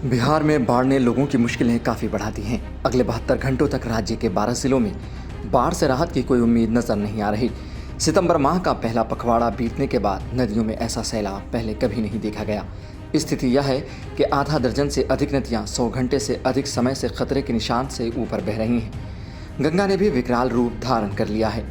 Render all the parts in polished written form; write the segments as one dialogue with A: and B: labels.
A: बिहार में बाढ़ ने लोगों की मुश्किलें काफ़ी बढ़ा दी हैं। अगले 72 घंटों तक राज्य के 12 जिलों में बाढ़ से राहत की कोई उम्मीद नजर नहीं आ रही। सितंबर माह का पहला पखवाड़ा बीतने के बाद नदियों में ऐसा सैलाब पहले कभी नहीं देखा गया। स्थिति यह है कि आधा दर्जन से अधिक नदियां 100 घंटे से अधिक समय से खतरे के निशान से ऊपर बह रही हैं। गंगा ने भी विकराल रूप धारण कर लिया है।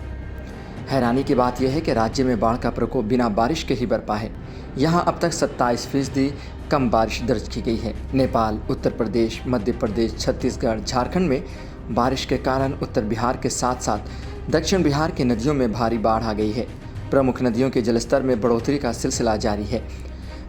A: हैरानी की बात यह है कि राज्य में बाढ़ का प्रकोप बिना बारिश के ही बरपा है। यहाँ अब तक 27% कम बारिश दर्ज की गई है। नेपाल, उत्तर प्रदेश, मध्य प्रदेश, छत्तीसगढ़, झारखंड में बारिश के कारण उत्तर बिहार के साथ साथ दक्षिण बिहार की नदियों में भारी बाढ़ आ गई है। प्रमुख नदियों के जलस्तर में बढ़ोतरी का सिलसिला जारी है।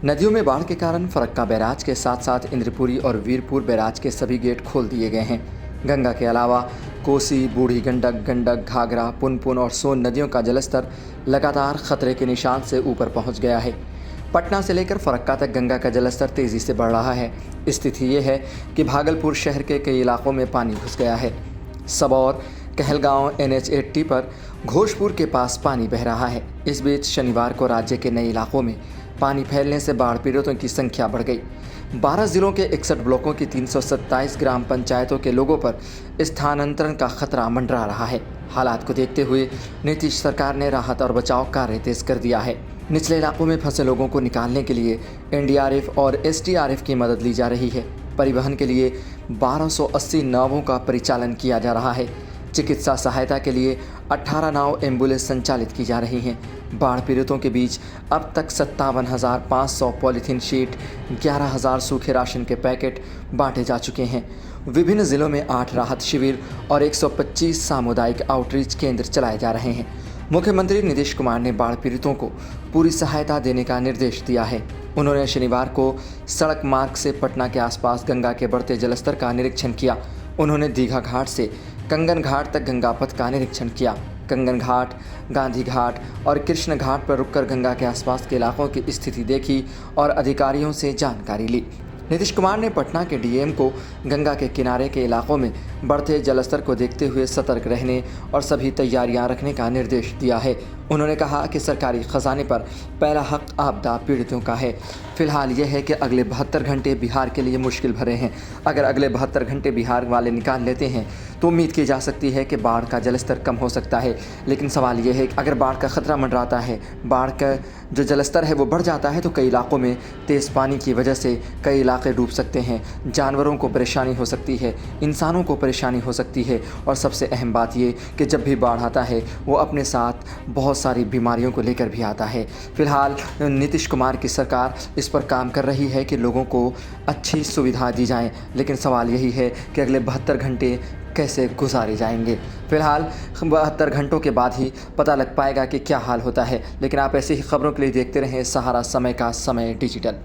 A: नदियों में बाढ़ के कारण फरक्का बैराज के साथ साथ इंद्रपुरी और वीरपुर बैराज के सभी गेट खोल दिए गए हैं। गंगा के अलावा कोसी, बूढ़ी गंडक, घाघरा, पुनपुन और सोन नदियों का जलस्तर लगातार खतरे के निशान से ऊपर पहुंच गया है। पटना से लेकर फरक्का तक गंगा का जलस्तर तेज़ी से बढ़ रहा है। स्थिति ये है कि भागलपुर शहर के कई इलाकों में पानी घुस गया है। सबौर, कहलगांव, NH-80 पर घोषपुर के पास पानी बह रहा है। इस बीच शनिवार को राज्य के नए इलाकों में पानी फैलने से बाढ़ पीड़ितों की संख्या बढ़ गई। 12 जिलों के 61 ब्लॉकों की 327 ग्राम पंचायतों के लोगों पर स्थानांतरण का खतरा मंडरा रहा है। हालात को देखते हुए नीतीश सरकार ने राहत और बचाव कार्य तेज कर दिया है। निचले इलाकों में फंसे लोगों को निकालने के लिए NDRF और SDRF की मदद ली जा रही है। परिवहन के लिए 1280 नावों का परिचालन किया जा रहा है। चिकित्सा सहायता के लिए 18 नाव एम्बुलेंस संचालित की जा रही हैं। बाढ़ पीड़ितों के बीच अब तक 57,500 पॉलीथीन शीट, 11,000 सूखे राशन के पैकेट बांटे जा चुके हैं। विभिन्न जिलों में 8 राहत शिविर और 125 सामुदायिक आउटरीच केंद्र चलाए जा रहे हैं। मुख्यमंत्री नीतीश कुमार ने बाढ़ पीड़ितों को पूरी सहायता देने का निर्देश दिया है। उन्होंने शनिवार को सड़क मार्ग से पटना के आसपास गंगा के बढ़ते जलस्तर का निरीक्षण किया। उन्होंने दीघा घाट से कंगन घाट तक गंगा पथ का निरीक्षण किया। कंगन घाट, गांधी घाट और कृष्ण घाट पर रुककर गंगा के आसपास के इलाकों की स्थिति देखी और अधिकारियों से जानकारी ली। नीतीश कुमार ने पटना के DM को गंगा के किनारे के इलाकों में बढ़ते जलस्तर को देखते हुए सतर्क रहने और सभी तैयारियां रखने का निर्देश दिया है। उन्होंने कहा कि सरकारी खजाने पर पहला हक आपदा पीड़ितों का है। फिलहाल यह है कि अगले 72 घंटे बिहार के लिए मुश्किल भरे हैं। अगर अगले 72 घंटे बिहार वाले निकाल लेते हैं तो उम्मीद की जा सकती है कि बाढ़ का जलस्तर कम हो सकता है। लेकिन सवाल यह है कि अगर बाढ़ का खतरा मंडराता है, बाढ़ का जो जलस्तर है वो बढ़ जाता है तो कई इलाकों में तेज़ पानी की वजह से कई इलाके डूब सकते हैं। जानवरों को परेशानी हो सकती है, इंसानों को परेशानी हो सकती है और सबसे अहम बात ये कि जब भी बाढ़ आता है वो अपने साथ बहुत सारी बीमारियों को लेकर भी आता है। फिलहाल नीतीश कुमार की सरकार इस पर काम कर रही है कि लोगों को अच्छी सुविधा दी जाए, लेकिन सवाल यही है कि अगले 72 घंटे कैसे गुजारे जाएंगे। फिलहाल 72 घंटों के बाद ही पता लग पाएगा कि क्या हाल होता है। लेकिन आप ऐसी ही खबरों के लिए देखते रहें सहारा समय का समय डिजिटल।